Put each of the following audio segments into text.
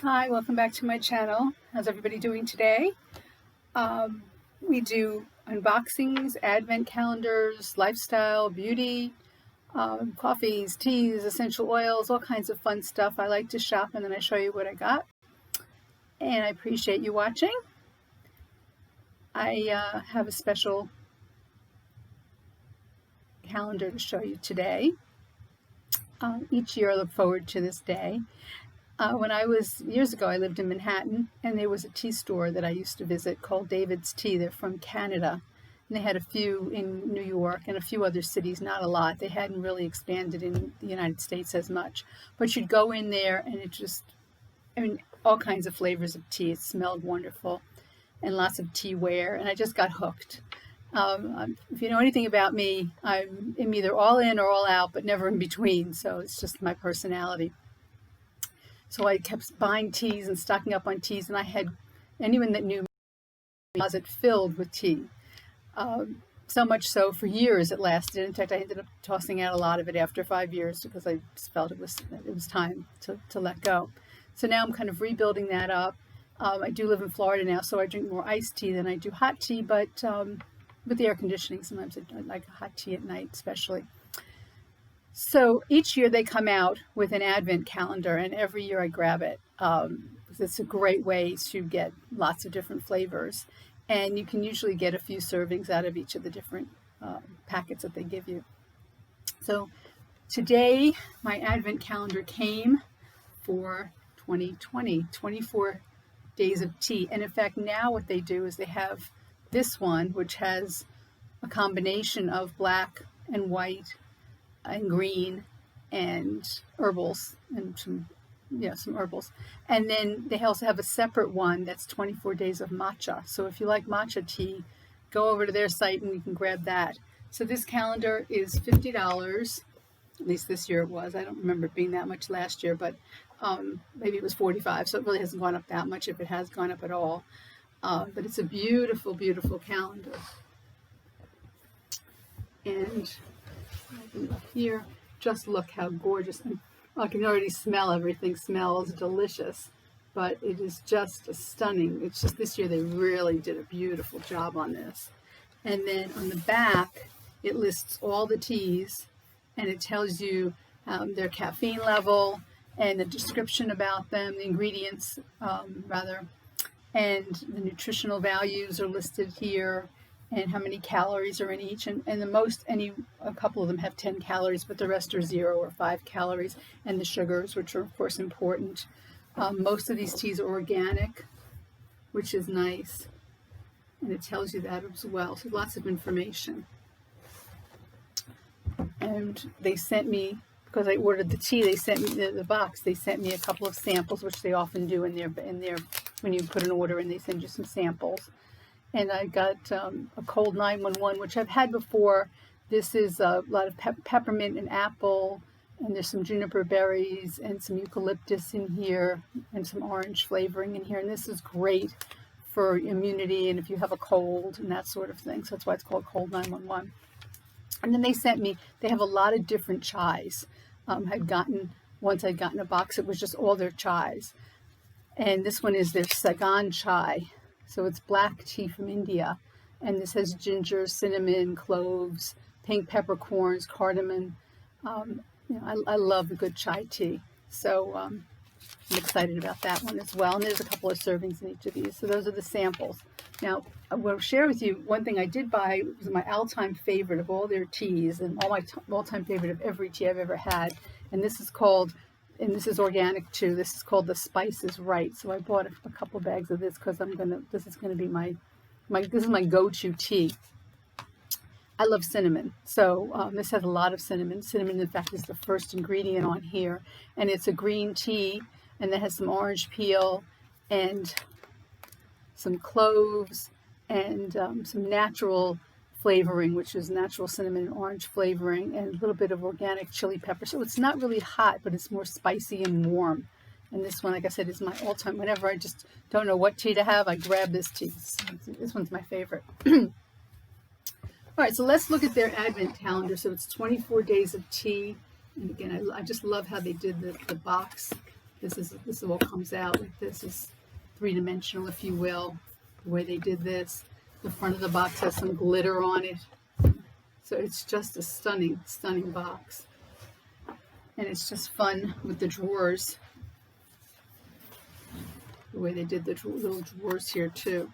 Hi, welcome back to my channel. How's everybody doing today? We do unboxings, advent calendars, lifestyle, beauty, coffees, teas, essential oils, all kinds of fun stuff. I like to shop and then I show you what I got. And I appreciate you watching. I have a special calendar to show you today. Each year I look forward to this day. Years ago, I lived in Manhattan, and there was a tea store that I used to visit called David's Tea. They're from Canada, and they had a few in New York and a few other cities, not a lot. They hadn't really expanded in the United States as much. But you'd go in there, and all kinds of flavors of tea. It smelled wonderful, and lots of teaware, and I just got hooked. If you know anything about me, I'm either all in or all out, but never in between, so it's just my personality. So I kept buying teas and stocking up on teas, and I had anyone that knew me closet filled with tea. So much so for years it lasted. In fact, I ended up tossing out a lot of it after 5 years because I just felt it was time to let go. So now I'm kind of rebuilding that up. I do live in Florida now, so I drink more iced tea than I do hot tea, but with the air conditioning, sometimes I like hot tea at night especially. So each year they come out with an advent calendar, and every year I grab it. It's a great way to get lots of different flavors, and you can usually get a few servings out of each of the different packets that they give you. So today my advent calendar came for 2020, 24 days of tea. And in fact, now what they do is they have this one, which has a combination of black and white and green and herbals and some herbals. And then they also have a separate one that's 24 days of matcha. So if you like matcha tea, go over to their site and you can grab that. So this calendar is $50. At least this year it was. I don't remember it being that much last year, but maybe it was $45. So it really hasn't gone up that much, if it has gone up at all. But it's a beautiful, beautiful calendar. And here, just look how gorgeous. I can already smell everything. Smells delicious, but it is just stunning. It's just this year they really did a beautiful job on this. And then on the back, it lists all the teas, and it tells you their caffeine level and the description about them, the ingredients rather, and the nutritional values are listed here, and how many calories are in each, and a couple of them have 10 calories, but the rest are 0 or 5 calories, and the sugars, which are of course important. Most of these teas are organic, which is nice, and it tells you that as well. So lots of information. And they sent me, because I ordered the tea, they sent me the box. They sent me a couple of samples, which they often do in their when you put an order in, they send you some samples. And I got a cold 911, which I've had before. This is a lot of peppermint and apple, and there's some juniper berries and some eucalyptus in here, and some orange flavoring in here. And this is great for immunity and if you have a cold and that sort of thing. So that's why it's called cold 911. And then they have a lot of different chais. Once I'd gotten a box, it was just all their chais. And this one is their Sagan chai. So it's black tea from India, and this has ginger, cinnamon, cloves, pink peppercorns, cardamom. I love a good chai tea, so I'm excited about that one as well. And there's a couple of servings in each of these. So those are the samples. Now, I will share with you one thing I did buy. It was my all-time favorite of all their teas, and all-time favorite of every tea I've ever had. And this is organic too. This is called the Spice is Right. So I bought a couple bags of this because this is gonna be my go-to tea. I love cinnamon, so this has a lot of cinnamon. Cinnamon, in fact, is the first ingredient on here, and it's a green tea, and it has some orange peel and some cloves and some natural flavoring, which is natural cinnamon and orange flavoring, and a little bit of organic chili pepper. So it's not really hot, but it's more spicy and warm. And this one, like I said, is my all-time. Whenever I just don't know what tea to have, I grab this tea. This one's my favorite. All right, so let's look at their advent calendar. So it's 24 days of tea. And again, I just love how they did the box. This is what comes out. Like this is three-dimensional, if you will, the way they did this. The front of the box has some glitter on it. So it's just a stunning, stunning box. And it's just fun with the drawers. The way they did the little drawers here too.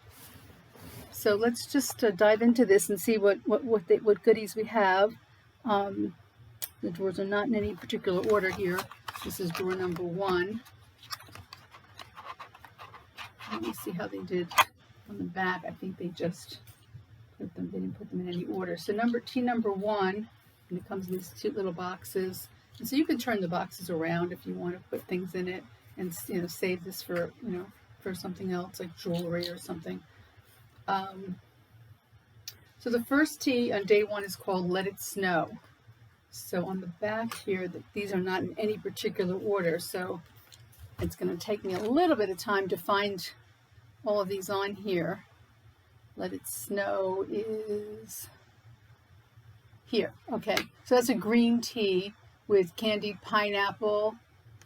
So let's just dive into this and see what goodies we have. The drawers are not in any particular order here. This is drawer number 1. Let me see how they did on the back. I think they just they didn't put them in any order. So number 1, and it comes in these cute little boxes. And so you can turn the boxes around if you want to put things in it and save this for for something else like jewelry or something. So the first tea on day 1 is called Let It Snow. So on the back here, these are not in any particular order, so it's going to take me a little bit of time to find all of these on here. Let It Snow is here. Okay, so that's a green tea with candied pineapple.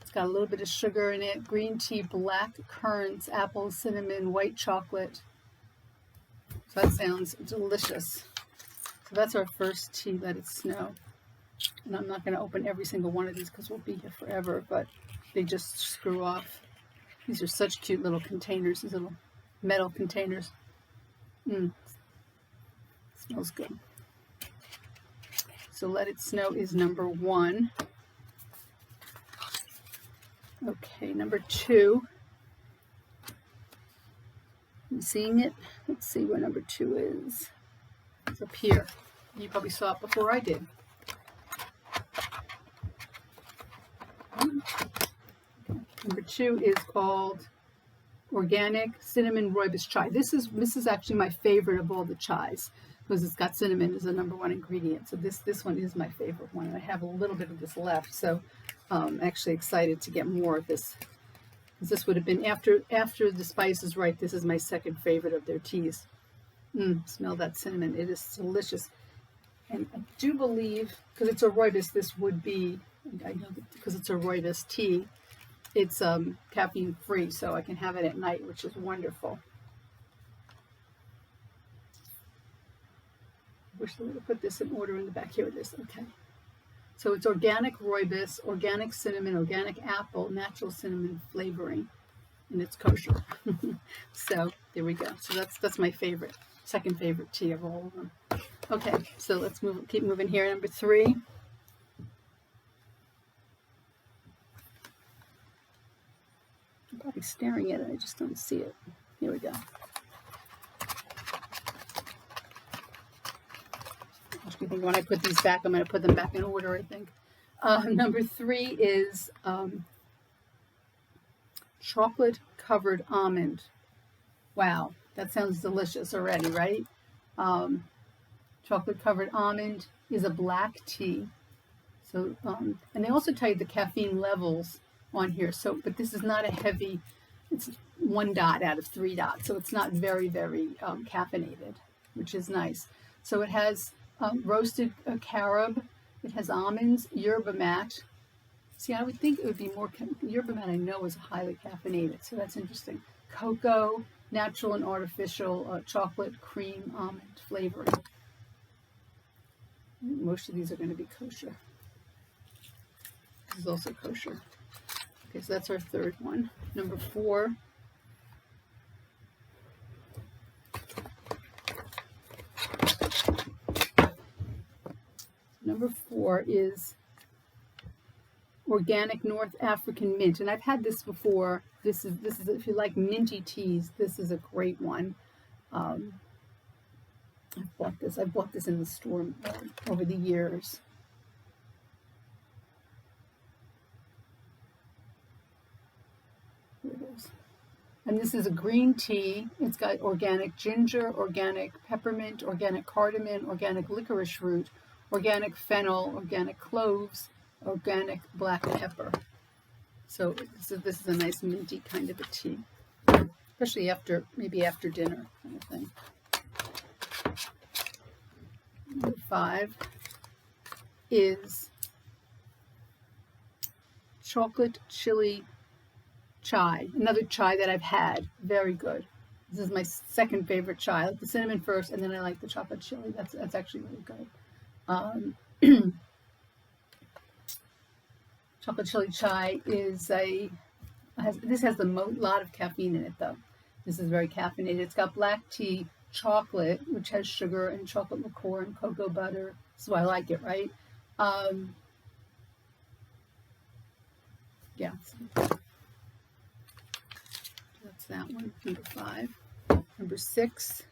It's got a little bit of sugar in it. Green tea, black currants, apple, cinnamon, white chocolate. So that sounds delicious. So that's our first tea, Let It Snow. And I'm not going to open every single one of these because we'll be here forever, but they just screw off. These are such cute little containers, these little metal containers. Smells good. So Let It Snow is number 1. Okay, number 2. You seeing it? Let's see where number 2 is. It's up here. You probably saw it before I did. Number 2 is called Organic Cinnamon Rooibos Chai. This is actually my favorite of all the chais because it's got cinnamon as the number 1 ingredient. So this one is my favorite one, and I have a little bit of this left. So I'm actually excited to get more of this. This would have been after the Spice is Right. This is my second favorite of their teas. Smell that cinnamon. It is delicious. And I do believe, because it's a rooibos, this would be, I know that because it's a rooibos tea, it's caffeine free, so I can have it at night, which is wonderful. I wish they would have put this in order in the back. Here it is. Okay. So it's organic rooibos, organic cinnamon, organic apple, natural cinnamon flavoring, and it's kosher. So there we go. So that's my favorite, second favorite tea of all of them. Okay, so let's keep moving here. Number 3. I'm probably staring at it. I just don't see it. Here we go. I think when I put these back, I'm going to put them back in order, I think. Number 3 is chocolate covered almond. Wow, that sounds delicious already, right? Chocolate covered almond is a black tea. So, and they also tell you the caffeine levels on here. So, but this is not a heavy, it's 1 dot out of 3 dots. So it's not very, very caffeinated, which is nice. So it has roasted carob. It has almonds, yerba mate. See, I would think it would be more, yerba mate I know is highly caffeinated. So that's interesting. Cocoa, natural and artificial, chocolate, cream, almond flavoring. Most of these are going to be kosher. This is also kosher. Okay, so that's our 3rd one. Number 4. Number 4 is organic North African mint, and I've had this before. This is if you like minty teas, this is a great one. I bought this in the store over the years. Here it is. And this is a green tea. It's got organic ginger, organic peppermint, organic cardamom, organic licorice root, organic fennel, organic cloves, organic black pepper. So this is a nice minty kind of a tea, especially maybe after dinner kind of thing. Number 5 is chocolate chili chai, another chai that I've had. Very good. This is my second favorite chai. I like the cinnamon first, and then I like the chocolate chili. That's actually really good. Chocolate chili chai is this has a lot of caffeine in it though. This is very caffeinated. It's got black tea, chocolate, which has sugar and chocolate liqueur and cocoa butter. That's why I like it, right? Yeah. That's that one, number 5. Number 6.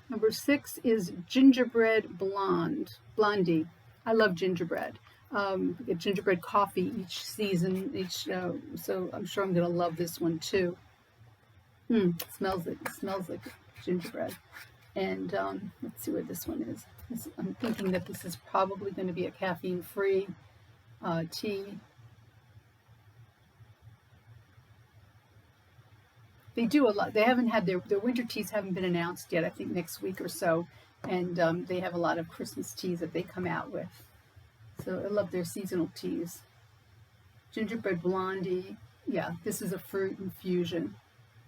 Number 6 is gingerbread blondie. I love gingerbread. Get gingerbread coffee each season, so I'm sure I'm gonna love this one too. Smells like gingerbread. And let's see where this one is. I'm thinking that this is probably going to be a caffeine-free tea. They do a lot. They haven't had their winter teas haven't been announced yet. I think next week or so, and they have a lot of Christmas teas that they come out with. So I love their seasonal teas. Gingerbread blondie. Yeah, this is a fruit infusion.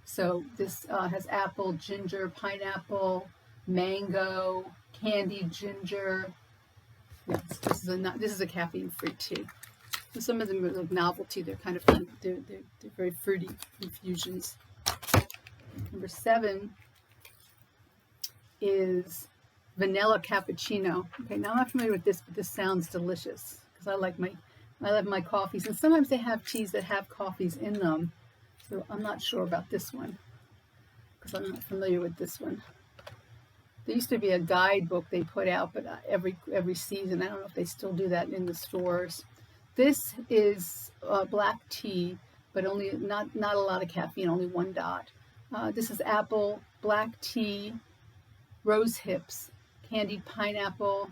So this has apple, ginger, pineapple, mango, candied ginger. Yes, this is a caffeine-free tea. So some of them are like novelty. They're kind of fun. They're very fruity infusions. Number 7 is vanilla cappuccino. Okay, now I'm not familiar with this, but this sounds delicious because I love my coffees, and sometimes they have teas that have coffees in them. So I'm not sure about this one because I'm not familiar with this one. There used to be a guidebook they put out, but every season, I don't know if they still do that in the stores. This is black tea, but only not a lot of caffeine, only 1 dot. This is apple, black tea, rose hips, candied pineapple,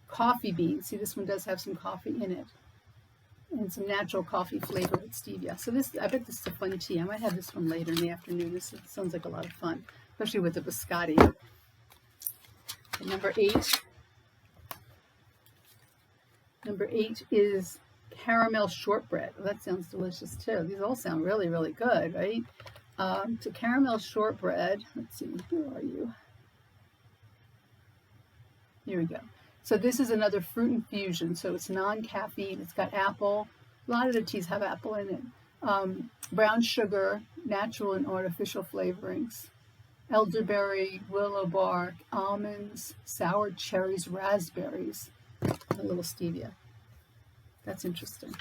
coffee beans. See, this one does have some coffee in it, and some natural coffee flavor with stevia. So I bet this is a fun tea. I might have this one later in the afternoon. This sounds like a lot of fun, especially with the biscotti. Okay, number 8. Number 8 is caramel shortbread. Oh, that sounds delicious too. These all sound really, really good, right? So caramel shortbread. Let's see, where are you? Here we go. So this is another fruit infusion. So it's non-caffeine. It's got apple. A lot of the teas have apple in it. Brown sugar, natural and artificial flavorings. Elderberry, willow bark, almonds, sour cherries, raspberries, and a little stevia. That's interesting.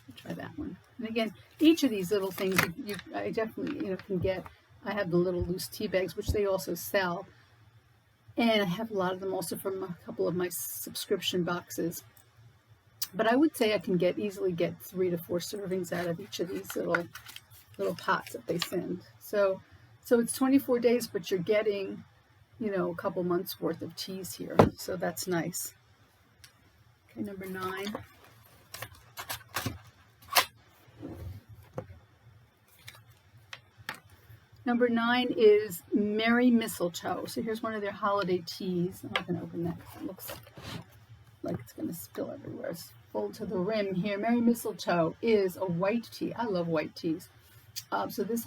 I'll try that one. And again, each of these little things I definitely can get. I have the little loose tea bags, which they also sell. And I have a lot of them also from a couple of my subscription boxes. But I would say I can easily get 3 to 4 servings out of each of these little pots that they send. So it's 24 days, but you're getting, a couple months worth of teas here. So that's nice. Okay, number 9. Number 9 is Merry Mistletoe. So here's one of their holiday teas. I'm not going to open that because it looks like it's going to spill everywhere. It's full to the rim here. Merry Mistletoe is a white tea. I love white teas. So this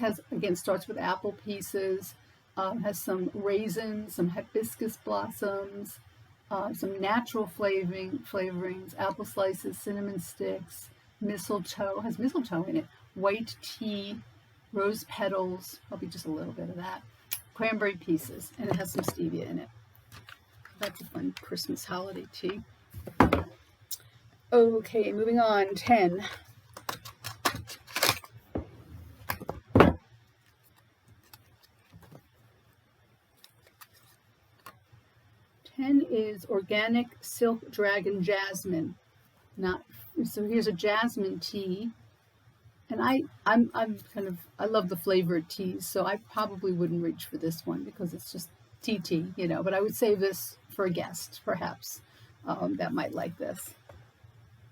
starts with apple pieces, has some raisins, some hibiscus blossoms, some natural flavorings, apple slices, cinnamon sticks, mistletoe, has mistletoe in it, white tea, rose petals, probably just a little bit of that, cranberry pieces, and it has some stevia in it. That's a fun Christmas holiday tea. Okay, moving on, 10. Is organic silk dragon jasmine. So here's a jasmine tea, and I love the flavored teas, so I probably wouldn't reach for this one because it's just tea, but I would save this for a guest, perhaps, that might like this,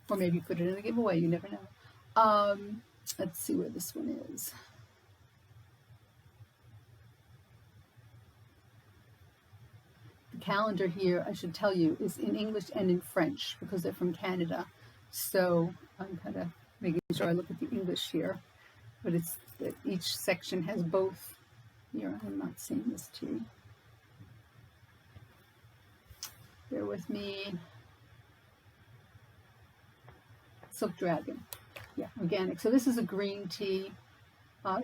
or maybe put it in a giveaway. You never know. Let's see where this one is. calendar here, I should tell you, is in English and in French because they're from Canada. So I'm kind of making sure I look at the English here, but it's that each section has both. Here, I'm not seeing this tea. Bear with me. Silk Dragon. Yeah, organic. So this is a green tea,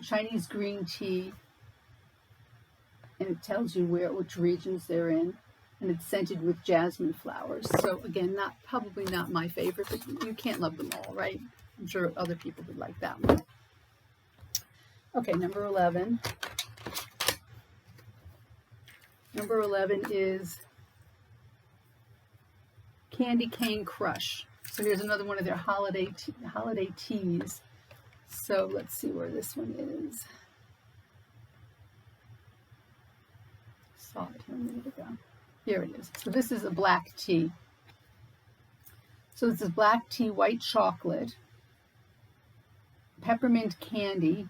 Chinese green tea, and it tells you which regions they're in, and it's scented with jasmine flowers. So again, probably not my favorite, but you can't love them all, right? I'm sure other people would like that one. Okay, number 11. Number 11 is Candy Cane Crush. So here's another one of their holiday teas. So let's see where this one is. Saw it here a minute ago. Here it is. So this is a black tea. So this is black tea, white chocolate, peppermint candy,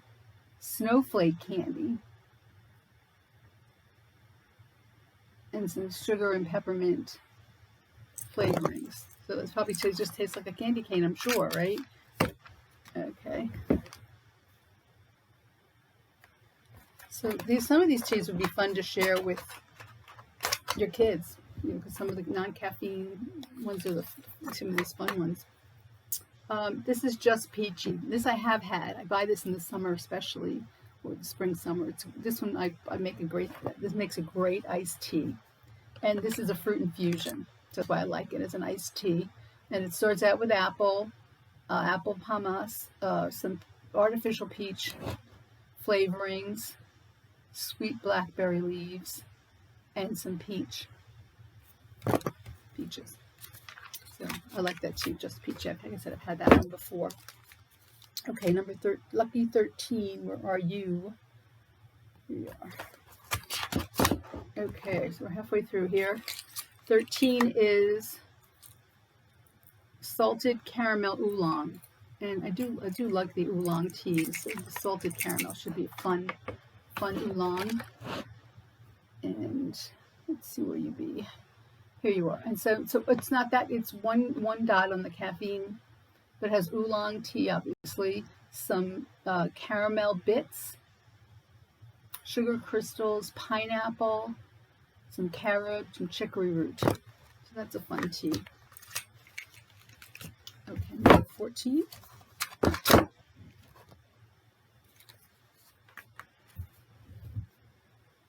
snowflake candy, and some sugar and peppermint flavorings. So it's probably just tastes like a candy cane, I'm sure, right? Okay. So some of these teas would be fun to share with your kids, because some of the non-caffeine ones are some of these fun ones. This is Just Peachy. This I have had. I buy this in the summer especially, or the spring, summer. This one this makes a great iced tea. And this is a fruit infusion. That's why I like it as an iced tea. And it starts out with apple pomace, some artificial peach flavorings, sweet blackberry leaves, and some peaches. So I like that tea, Just Peachy. Like I said, I've had that one before. Okay, lucky 13. Where are you? Here you are. Okay, so we're halfway through here. 13 is salted caramel oolong, and I do like the oolong teas. So the salted caramel should be a fun oolong. And let's see where you be. Here you are. And so it's not that, it's one dot on the caffeine, but it has oolong tea, obviously, some caramel bits, sugar crystals, pineapple, some carrot, some chicory root. So that's a fun tea. Okay, number 14.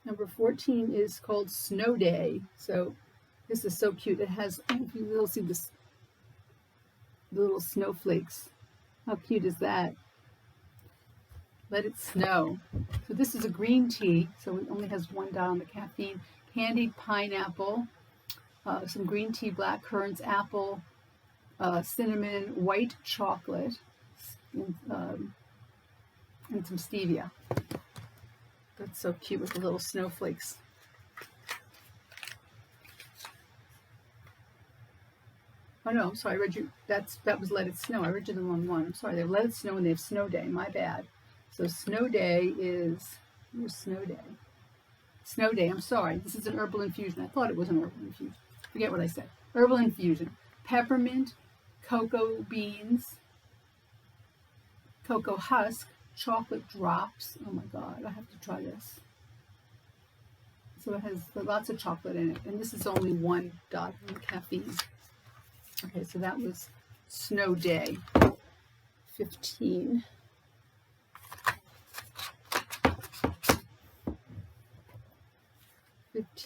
Number 14 is called Snow Day. So this is so cute. It has, you'll see this, the little snowflakes. How cute is that? Let it snow. So this is a green tea. So it only has one dot on the caffeine. Candied pineapple, some green tea, black currants, apple, cinnamon, white chocolate, and some stevia. That's so cute with the little snowflakes. Oh no, I'm sorry, I read you, that was Let It Snow. I read you the wrong one. I'm sorry, they have Let It Snow and they have Snow Day, my bad. So Snow Day is, where's Snow Day? Snow Day, I'm sorry, this is an herbal infusion. I thought it was an herbal infusion. Forget what I said. Herbal infusion. Peppermint, cocoa beans, cocoa husk, chocolate drops. Oh my God, I have to try this. So it has lots of chocolate in it, and this is only one dot on caffeine. Okay, so that was Snow Day. 15.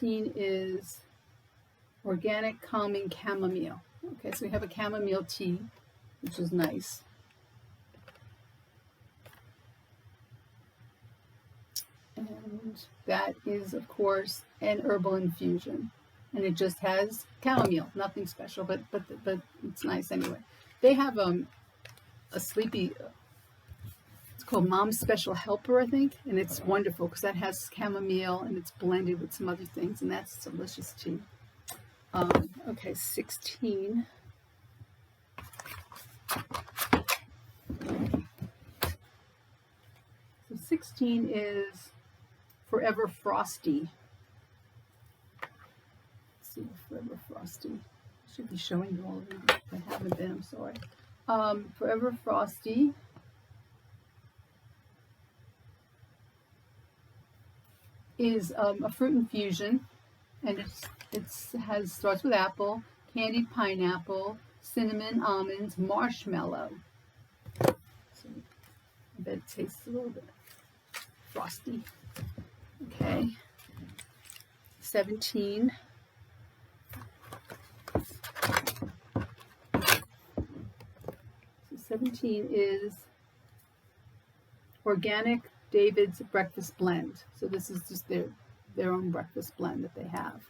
Is organic calming chamomile. Okay, so we have a chamomile tea, which is nice. And that is, of course, an herbal infusion. And it just has chamomile, nothing special, but it's nice anyway. They have a sleepy, it's called Mom's Special Helper, I think, and it's wonderful because that has chamomile and it's blended with some other things, and that's delicious tea. Okay, 16. So 16 is Forever Frosty. let's see, Forever Frosty. I should be showing you all of them. If I haven't been, I'm sorry. Forever Frosty is a fruit infusion, and starts with apple, candied pineapple, cinnamon, almonds, marshmallow. So I bet it tastes a little bit frosty. Okay. 17. So 17 is organic David's breakfast blend. So this is just their own breakfast blend that they have.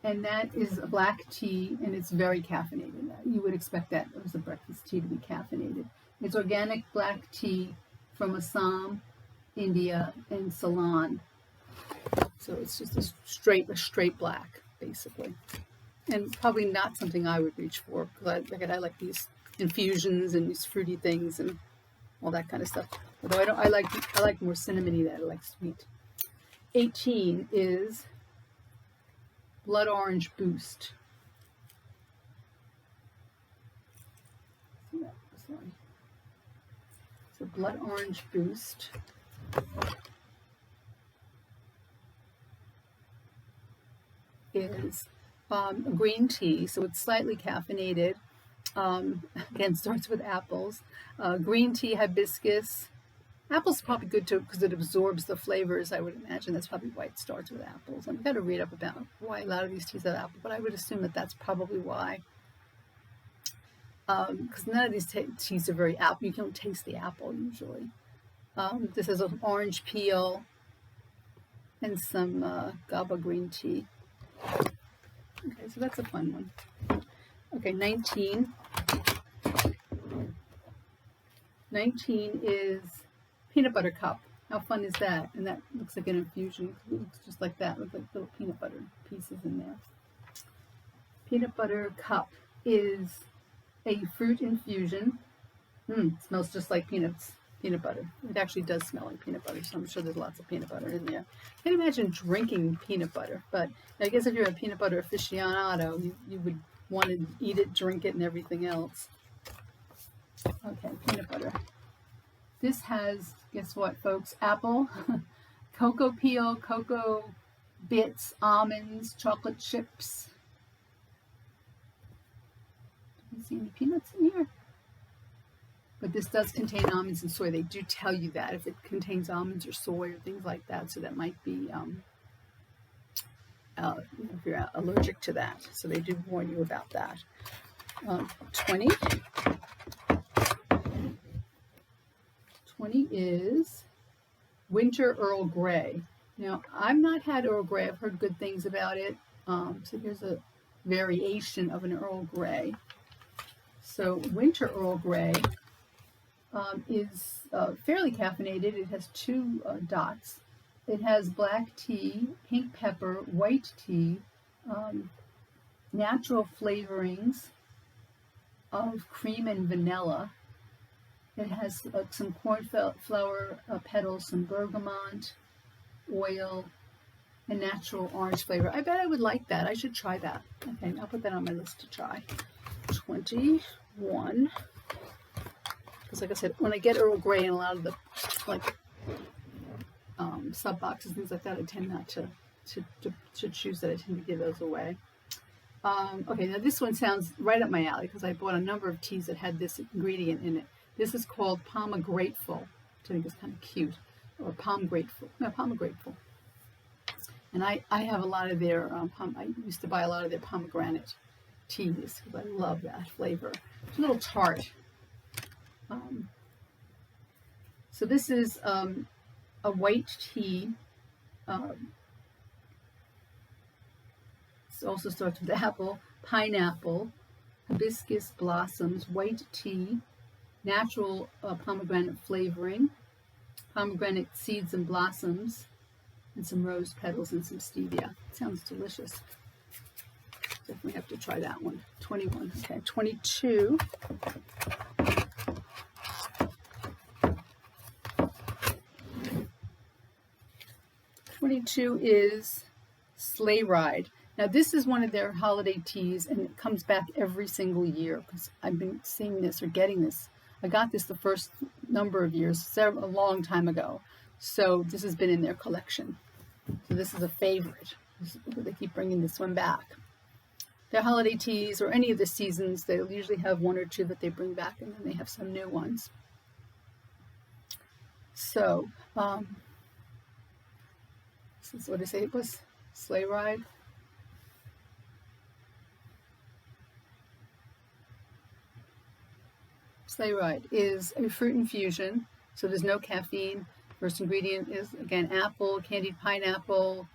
And that is a black tea, and it's very caffeinated. You would expect that as a breakfast tea to be caffeinated. It's organic black tea from Assam, India, and Ceylon. So it's just a straight black, basically. And probably not something I would reach for, because I like these infusions and these fruity things and all that kind of stuff. Although I like more cinnamony than I like sweet. 18 is Blood Orange Boost. Sorry. So Blood Orange Boost is a green tea, so it's slightly caffeinated. Again, starts with apples. Green tea, hibiscus. Apple's probably good too because it absorbs the flavors. I would imagine that's probably why it starts with apples. I've got to read up about why a lot of these teas have apple, but I would assume that that's probably why. Because none of these teas are very apple. You don't taste the apple usually. This has an orange peel and some GABA green tea. Okay, so that's a fun one. Okay, 19. 19 is peanut butter cup. How fun is that? And that looks like an infusion. It looks just like that, with like little peanut butter pieces in there. Peanut butter cup is a fruit infusion. It smells just like peanut butter. It actually does smell like peanut butter, so I'm sure there's lots of peanut butter in there. I can imagine drinking peanut butter, but I guess if you're a peanut butter aficionado, you would want to eat it, drink it, and everything else. Okay, peanut butter. This has, guess what, folks? Apple, cocoa peel, cocoa bits, almonds, chocolate chips. Do you see any peanuts in here? But this does contain almonds and soy. They do tell you that if it contains almonds or soy or things like that. So that might be, if you're allergic to that. So they do warn you about that. 20. 20 is Winter Earl Grey. Now, I've not had Earl Grey. I've heard good things about it. So here's a variation of an Earl Grey. So Winter Earl Grey is fairly caffeinated. It has 2 dots. It has black tea, pink pepper, white tea, natural flavorings of cream and vanilla. It has some cornflower petals, some bergamot, oil, and natural orange flavor. I bet I would like that. I should try that. Okay, I'll put that on my list to try. 21. Because like I said, when I get Earl Grey in a lot of the sub boxes, things like that, I tend not to choose that. I tend to give those away. Okay, now this one sounds right up my alley because I bought a number of teas that had this ingredient in it. This is called Pomegrateful, which I think is kind of cute, or Pomegrateful. No, Pomegrateful. And I have a lot of their, I used to buy a lot of their pomegranate teas because I love that flavor. It's a little tart. So this is a white tea. It also starts with apple, pineapple, hibiscus blossoms, white tea, natural pomegranate flavoring, pomegranate seeds and blossoms, and some rose petals and some stevia. It sounds delicious. Definitely have to try that one. 21. Okay, 22. 22 is Sleigh Ride. Now this is one of their holiday teas, and it comes back every single year because I've been seeing this or getting this. I got this the first number of years, a long time ago. So this has been in their collection. So this is a favorite. They keep bringing this one back. Their holiday teas or any of the seasons, they'll usually have one or two that they bring back, and then they have some new ones. So this is what I say it was, Sleigh Ride. Sleigh Ride is a fruit infusion, so there's no caffeine. First ingredient is, again, apple, candied pineapple,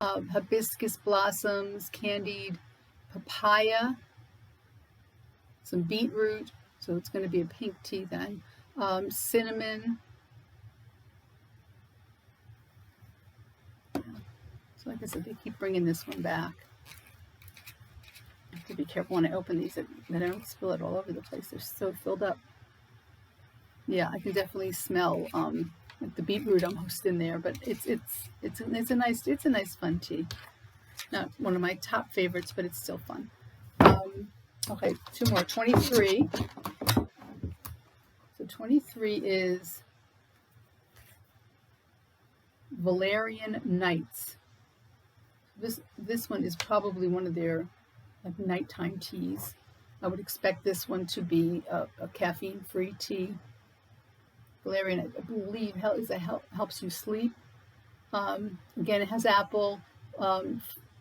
hibiscus blossoms, candied papaya, some beetroot, so it's going to be a pink tea then, cinnamon. So like I said, they keep bringing this one back. I have to be careful when I open these that I don't spill it all over the place. They're so filled up. Yeah, I can definitely smell like the beetroot almost in there, but it's a nice fun tea. Not one of my top favorites, but it's still fun. Okay, two more. 23. So 23 is Valerian Nights. This one is probably one of their like nighttime teas. I would expect this one to be a caffeine-free tea. Valerian, I believe, helps you sleep. Again, it has apple,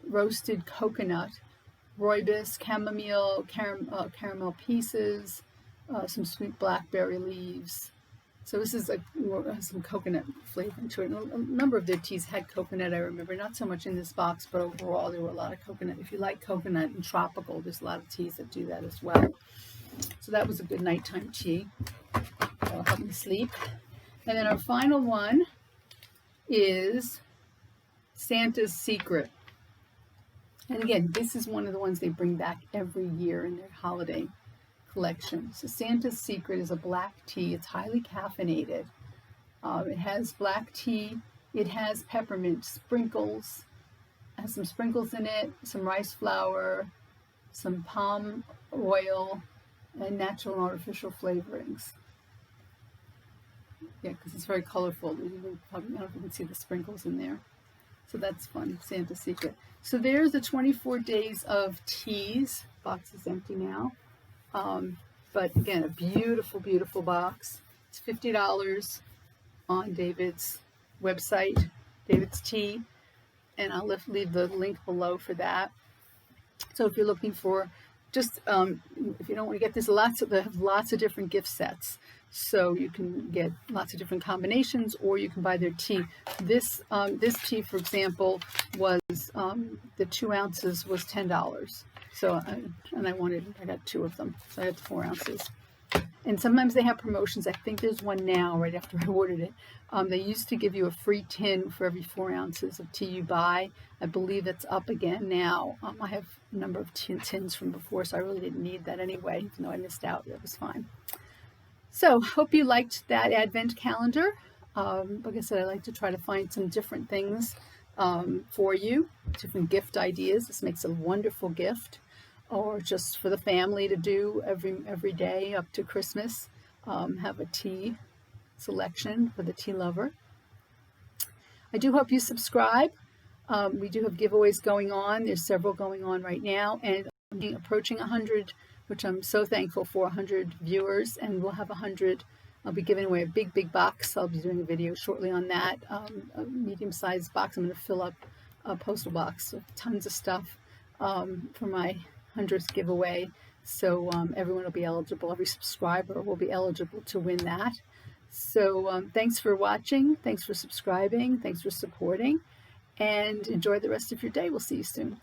roasted coconut, rooibos, chamomile, caramel pieces, some sweet blackberry leaves. So this is like some coconut flavor to it. A number of their teas had coconut, I remember. Not so much in this box, but overall there were a lot of coconut. If you like coconut and tropical, there's a lot of teas that do that as well. So that was a good nighttime tea. That'll help me sleep. And then our final one is Santa's Secret. And again, this is one of the ones they bring back every year in their holiday collection. So Santa's Secret is a black tea. It's highly caffeinated. It has black tea. It has peppermint sprinkles. It has some sprinkles in it, some rice flour, some palm oil, and natural and artificial flavorings. Yeah, because it's very colorful. I don't know if you can see the sprinkles in there. So that's fun, Santa's Secret. So there's the 24 days of teas. Box is empty now. But again, a beautiful, beautiful box. It's $50 on David's website, DAVIDsTEA, and I'll leave the link below for that. So if you're looking for just, if you don't want to get this, they have lots of different gift sets. So you can get lots of different combinations, or you can buy their tea. This tea, for example, was the 2 ounces was $10. So I got 2 of them. So I had 4 ounces. And sometimes they have promotions. I think there's one now right after I ordered it. They used to give you a free tin for every 4 ounces of tea you buy. I believe that's up again now. I have a number of tins from before, so I really didn't need that anyway. Even though I missed out, that was fine. So hope you liked that Advent calendar. Like I said, I like to try to find some different things for you, different gift ideas. This makes a wonderful gift, or just for the family to do every day up to Christmas. Have a tea selection for the tea lover. I do hope you subscribe. We do have giveaways going on. There's several going on right now, and I'm approaching 100, which I'm so thankful for, 100 viewers, and we'll have 100. I'll be giving away a big box. I'll be doing a video shortly on that. A medium-sized box. I'm going to fill up a postal box with tons of stuff for my 100th giveaway. So everyone will be eligible. Every subscriber will be eligible to win that. So thanks for watching. Thanks for subscribing. Thanks for supporting. And enjoy the rest of your day. We'll see you soon.